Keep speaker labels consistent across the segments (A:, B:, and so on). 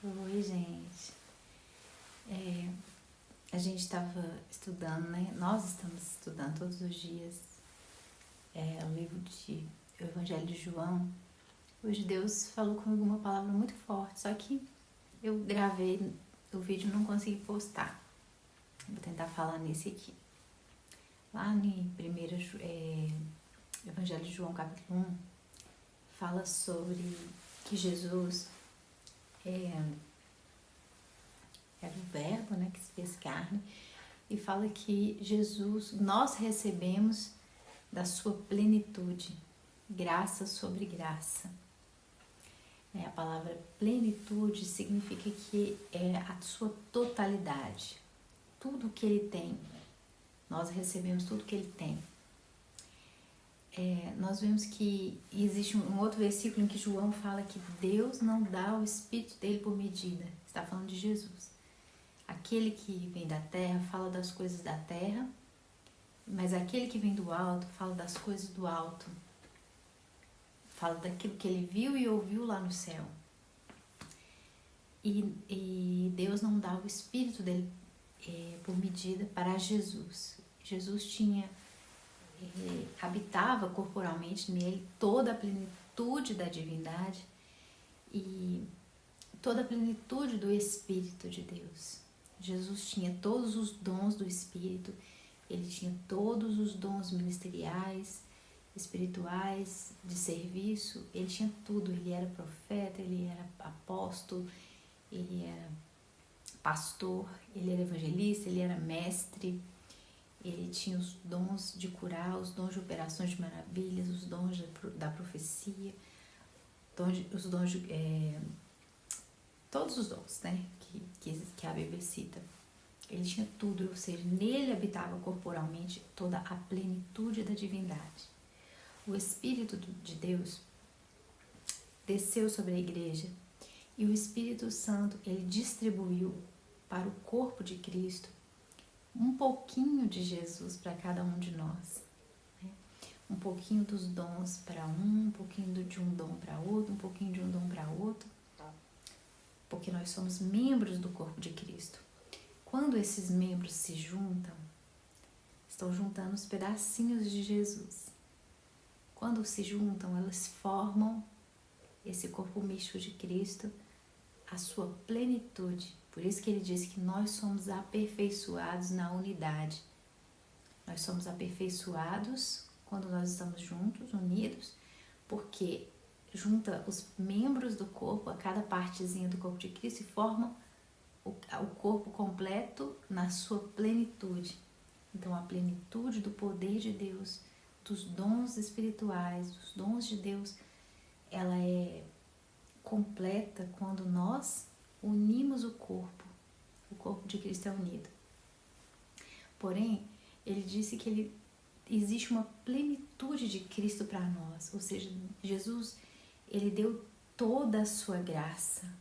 A: Oi, gente. A gente estava estudando, né? Nós estamos estudando todos os dias o livro de o Evangelho de João. Hoje Deus falou comigo uma palavra muito forte, só que eu gravei o vídeo e não consegui postar. Vou tentar falar nesse aqui. Lá no primeiro Evangelho de João, capítulo 1, fala sobre que Jesus era o verbo, né, que se fez carne, e fala que Jesus, nós recebemos da sua plenitude, graça sobre graça. A palavra plenitude significa que é a sua totalidade, tudo que ele tem, nós recebemos tudo que ele tem. Nós vemos que existe um outro versículo em que João fala que Deus não dá o Espírito dele por medida, está falando de Jesus. Aquele que vem da terra fala das coisas da terra, mas aquele que vem do alto fala das coisas do alto. Fala daquilo que ele viu e ouviu lá no céu. E Deus não dá o Espírito dele por medida para Jesus. Jesus habitava corporalmente nele toda a plenitude da divindade e toda a plenitude do Espírito de Deus. Jesus tinha todos os dons do Espírito, ele tinha todos os dons ministeriais, espirituais, de serviço, ele tinha tudo. Ele era profeta, ele era apóstolo, ele era pastor, ele era evangelista, ele era mestre, ele tinha os dons de curar, os dons de operações de maravilhas, os dons da profecia, os dons de, todos os dons, né, que a Bíblia cita. Ele tinha tudo, ou seja, nele habitava corporalmente toda a plenitude da divindade. O Espírito de Deus desceu sobre a igreja e o Espírito Santo ele distribuiu para o corpo de Cristo um pouquinho de Jesus para cada um de nós. Um pouquinho dos dons para um pouquinho de um dom para outro, um pouquinho de um dom para outro, porque nós somos membros do corpo de Cristo. Quando esses membros se juntam, estão juntando os pedacinhos de Jesus. Quando se juntam, elas formam esse corpo místico de Cristo, a sua plenitude. Por isso que ele diz que nós somos aperfeiçoados na unidade. Nós somos aperfeiçoados quando nós estamos juntos, unidos, porque junta os membros do corpo, a cada partezinha do corpo de Cristo, e forma o corpo completo na sua plenitude. Então, a plenitude do poder de Deus, dos dons espirituais, dos dons de Deus, ela é completa quando nós unimos o corpo de Cristo é unido. Porém, ele disse que existe uma plenitude de Cristo para nós, ou seja, Jesus, ele deu toda a sua graça.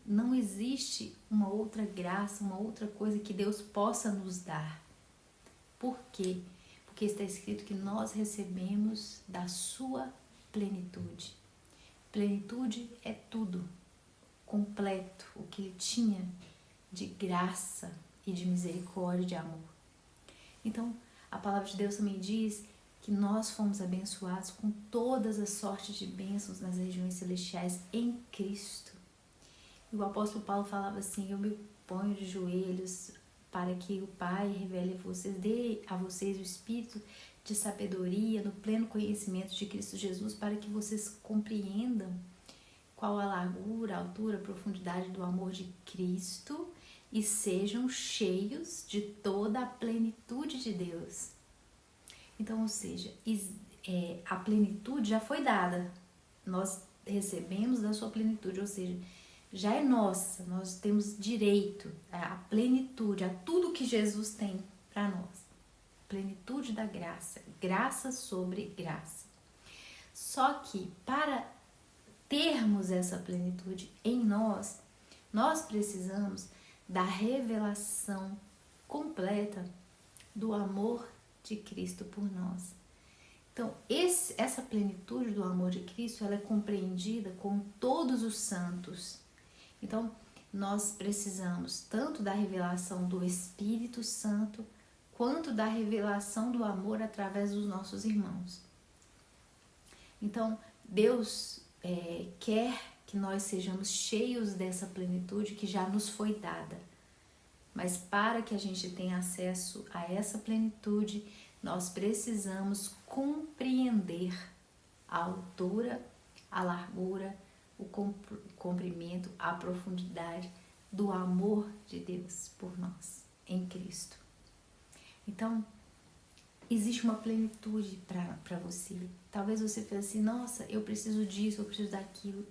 A: Não existe uma outra graça, uma outra coisa que Deus possa nos dar. Por quê? Porque está escrito que nós recebemos da sua plenitude. Plenitude é tudo, completo, o que ele tinha de graça e de misericórdia e de amor. Então, a palavra de Deus também diz que nós fomos abençoados com todas as sortes de bênçãos nas regiões celestiais em Cristo. E o apóstolo Paulo falava assim: eu me ponho de joelhos para que o Pai revele a vocês, dê a vocês o espírito de sabedoria no pleno conhecimento de Cristo Jesus, para que vocês compreendam qual a largura, a altura, a profundidade do amor de Cristo e sejam cheios de toda a plenitude de Deus. Então, ou seja, a plenitude já foi dada, nós recebemos da sua plenitude, ou seja, já é nossa, nós temos direito à plenitude, a tudo que Jesus tem para nós. Plenitude da graça, graça sobre graça. Só que para termos essa plenitude em nós, nós precisamos da revelação completa do amor de Cristo por nós. Então, essa plenitude do amor de Cristo, ela é compreendida com todos os santos. Então, nós precisamos tanto da revelação do Espírito Santo, quanto da revelação do amor através dos nossos irmãos. Então, Deus quer que nós sejamos cheios dessa plenitude que já nos foi dada. Mas para que a gente tenha acesso a essa plenitude, nós precisamos compreender a altura, a largura, o comprimento, a profundidade do amor de Deus por nós em Cristo. Então, existe uma plenitude para você. Talvez você pense assim, nossa, eu preciso disso, eu preciso daquilo.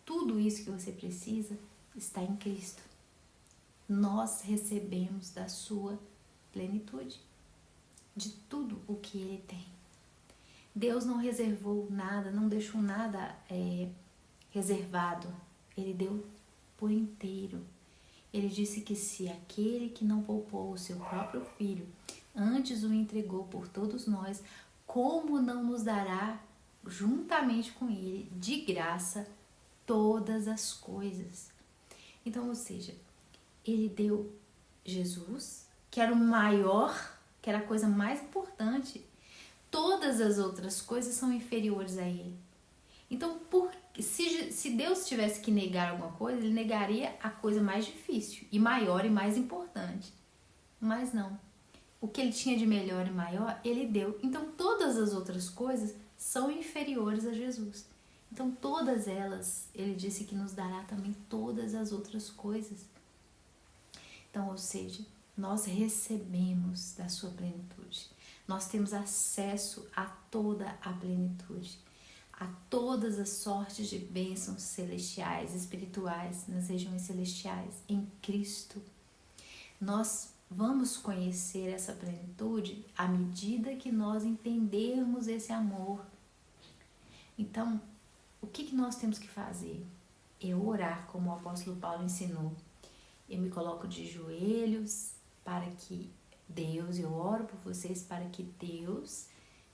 A: Tudo isso que você precisa está em Cristo. Nós recebemos da sua plenitude, de tudo o que Ele tem. Deus não reservou nada, não deixou nada reservado. Ele deu por inteiro. Ele disse que se aquele que não poupou o seu próprio filho, antes o entregou por todos nós, como não nos dará juntamente com ele, de graça, todas as coisas? Então, ou seja, ele deu Jesus, que era o maior, que era a coisa mais importante. Todas as outras coisas são inferiores a ele. Então, se Deus tivesse que negar alguma coisa, ele negaria a coisa mais difícil, e maior e mais importante. Mas não. O que ele tinha de melhor e maior, ele deu. Então, todas as outras coisas são inferiores a Jesus. Então, todas elas, ele disse que nos dará também todas as outras coisas. Então, ou seja, nós recebemos da sua plenitude. Nós temos acesso a toda a plenitude, a todas as sortes de bênçãos celestiais, espirituais, nas regiões celestiais, em Cristo. Nós vamos conhecer essa plenitude à medida que nós entendermos esse amor. Então, o que nós temos que fazer? É orar, como o apóstolo Paulo ensinou. Eu me coloco de joelhos para que Deus, eu oro por vocês para que Deus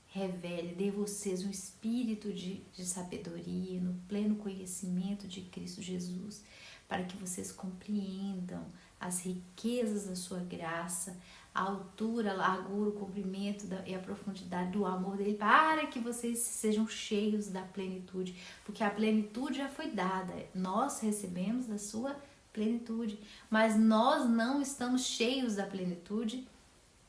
A: revele, dê vocês um espírito de sabedoria, no pleno conhecimento de Cristo Jesus, para que vocês compreendam as riquezas da sua graça, a altura, a largura, o comprimento e a profundidade do amor dele, para que vocês sejam cheios da plenitude, porque a plenitude já foi dada, nós recebemos da sua plenitude, mas nós não estamos cheios da plenitude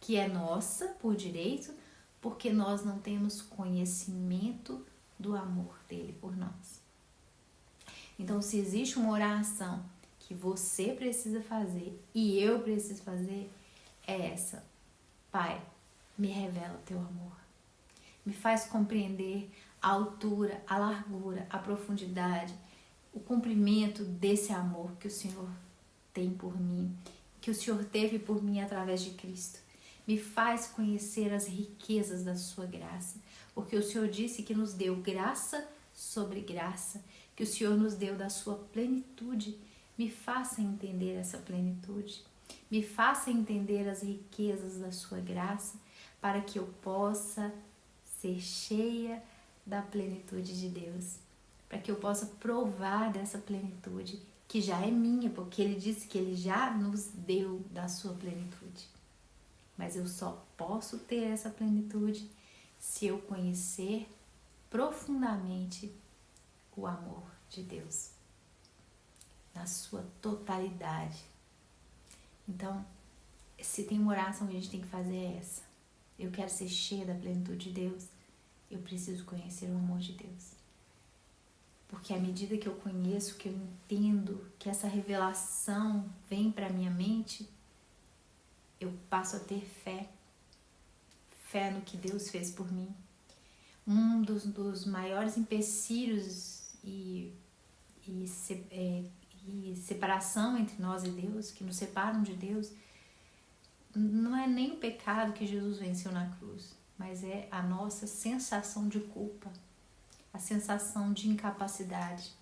A: que é nossa por direito, porque nós não temos conhecimento do amor dele por nós. Então, se existe uma oração que você precisa fazer e eu preciso fazer, é essa: Pai, me revela o teu amor, me faz compreender a altura, a largura, a profundidade, o comprimento desse amor que o Senhor tem por mim, que o Senhor teve por mim através de Cristo. Me faz conhecer as riquezas da sua graça, porque o Senhor disse que nos deu graça sobre graça, que o Senhor nos deu da sua plenitude. Me faça entender essa plenitude, me faça entender as riquezas da sua graça, para que eu possa ser cheia da plenitude de Deus, para que eu possa provar dessa plenitude que já é minha, porque Ele disse que Ele já nos deu da sua plenitude. Mas eu só posso ter essa plenitude se eu conhecer profundamente o amor de Deus, na sua totalidade. Então, se tem uma oração que a gente tem que fazer, é essa: eu quero ser cheia da plenitude de Deus, eu preciso conhecer o amor de Deus. Porque à medida que eu conheço, que eu entendo, que essa revelação vem para minha mente, eu passo a ter fé no que Deus fez por mim. Um dos maiores empecilhos e separação entre nós e Deus, que nos separam de Deus, não é nem o pecado que Jesus venceu na cruz, mas é a nossa sensação de culpa, a sensação de incapacidade.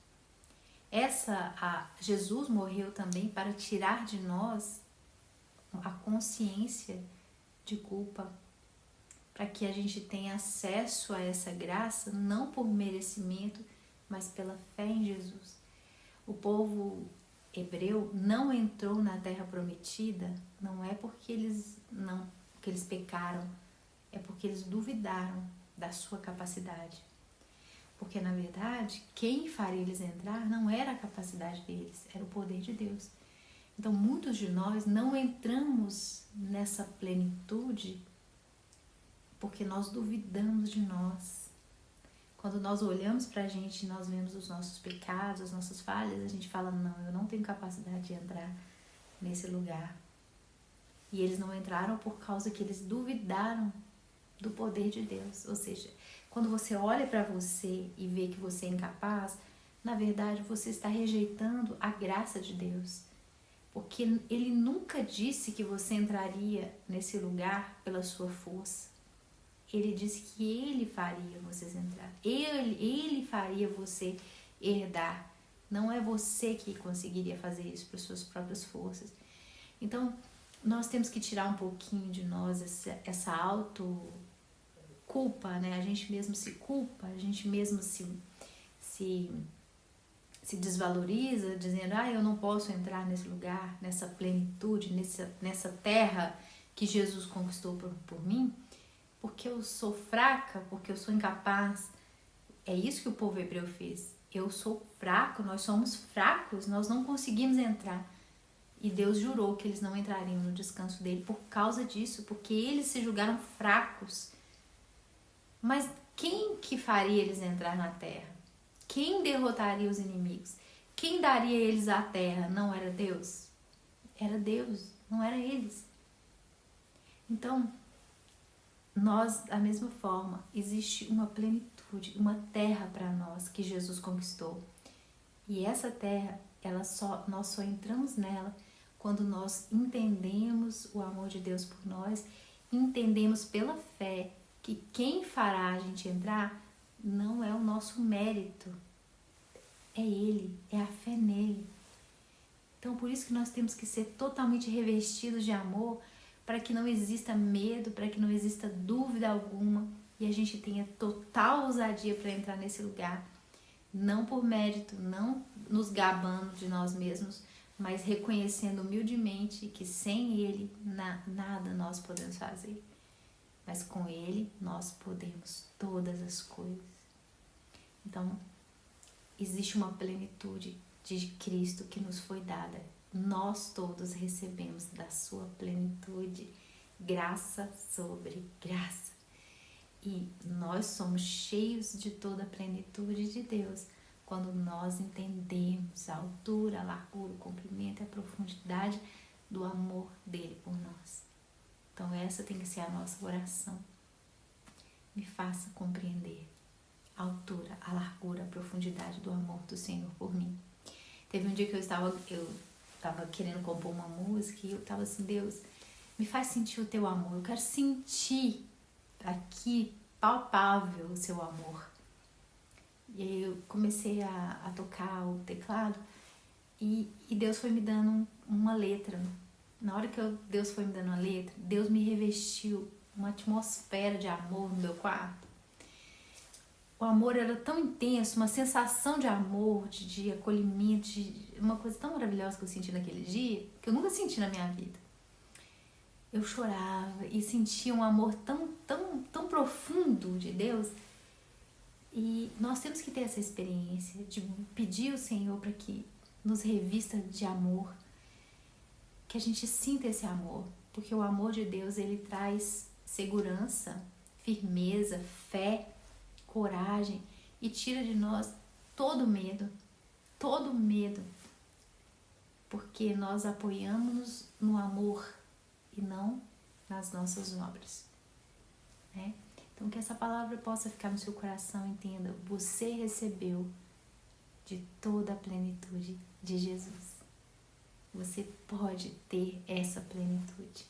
A: Jesus morreu também para tirar de nós a consciência de culpa, para que a gente tenha acesso a essa graça, não por merecimento, mas pela fé em Jesus. O povo hebreu não entrou na terra prometida, não é porque que eles pecaram, é porque eles duvidaram da sua capacidade. Porque, na verdade, quem faria eles entrar não era a capacidade deles, era o poder de Deus. Então, muitos de nós não entramos nessa plenitude porque nós duvidamos de nós. Quando nós olhamos pra gente e nós vemos os nossos pecados, as nossas falhas, a gente fala, não, eu não tenho capacidade de entrar nesse lugar. E eles não entraram por causa que eles duvidaram do poder de Deus. Ou seja, quando você olha para você e vê que você é incapaz, na verdade você está rejeitando a graça de Deus. Porque Ele nunca disse que você entraria nesse lugar pela sua força. Ele disse que Ele faria vocês entrar. Ele faria você herdar. Não é você que conseguiria fazer isso por suas próprias forças. Então, nós temos que tirar um pouquinho de nós essa auto-culpa, né? A gente mesmo se culpa, a gente mesmo se desvaloriza, dizendo, eu não posso entrar nesse lugar, nessa plenitude, nessa terra que Jesus conquistou por mim, porque eu sou fraca, porque eu sou incapaz. É isso que o povo hebreu fez. Eu sou fraco, nós somos fracos, nós não conseguimos entrar. E Deus jurou que eles não entrariam no descanso dele por causa disso, porque eles se julgaram fracos. Mas quem que faria eles entrar na terra? Quem derrotaria os inimigos? Quem daria eles a terra? Não era Deus? Era Deus, não era eles. Então, nós, da mesma forma, existe uma plenitude, uma terra para nós que Jesus conquistou. E essa terra, nós só entramos nela quando nós entendemos o amor de Deus por nós, entendemos pela fé que quem fará a gente entrar não é o nosso mérito, é Ele, é a fé nele. Então, por isso que nós temos que ser totalmente revestidos de amor, para que não exista medo, para que não exista dúvida alguma e a gente tenha total ousadia para entrar nesse lugar, não por mérito, não nos gabando de nós mesmos, mas reconhecendo humildemente que sem Ele nada nós podemos fazer, mas com Ele nós podemos todas as coisas. Então, existe uma plenitude de Cristo que nos foi dada. Nós todos recebemos da sua plenitude, graça sobre graça. E nós somos cheios de toda a plenitude de Deus quando nós entendemos a altura, a largura, o comprimento e a profundidade do amor dele por nós. Então essa tem que ser a nossa oração. Me faça compreender a altura, a largura, a profundidade do amor do Senhor por mim. Teve um dia que eu estava querendo compor uma música e eu estava assim, Deus, me faz sentir o teu amor. Eu quero sentir aqui, palpável, o seu amor. E aí eu comecei a tocar o teclado e Deus foi me dando uma letra. Na hora que Deus foi me dando uma letra, Deus me revestiu uma atmosfera de amor no meu quarto. O amor era tão intenso, uma sensação de amor, de acolhimento, uma coisa tão maravilhosa que eu senti naquele dia, que eu nunca senti na minha vida. Eu chorava e sentia um amor tão profundo de Deus. E nós temos que ter essa experiência de pedir ao Senhor para que nos revista de amor, que a gente sinta esse amor, porque o amor de Deus, ele traz segurança, firmeza, fé, coragem e tira de nós todo medo, porque nós apoiamos no amor e não nas nossas obras, né? Então que essa palavra possa ficar no seu coração, entenda, você recebeu de toda a plenitude de Jesus. Você pode ter essa plenitude.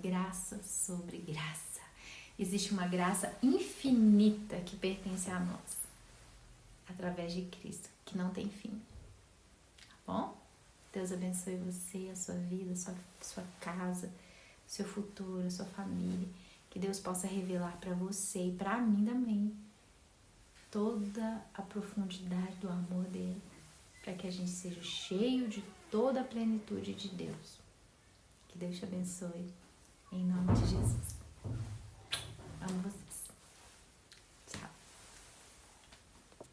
A: Graça sobre graça. Existe uma graça infinita que pertence a nós, através de Cristo, que não tem fim. Tá bom? Deus abençoe você, a sua vida, a sua casa, seu futuro, a sua família. Que Deus possa revelar para você e para mim também toda a profundidade do amor dele, para que a gente seja cheio de toda a plenitude de Deus. Que Deus te abençoe, em nome de Jesus.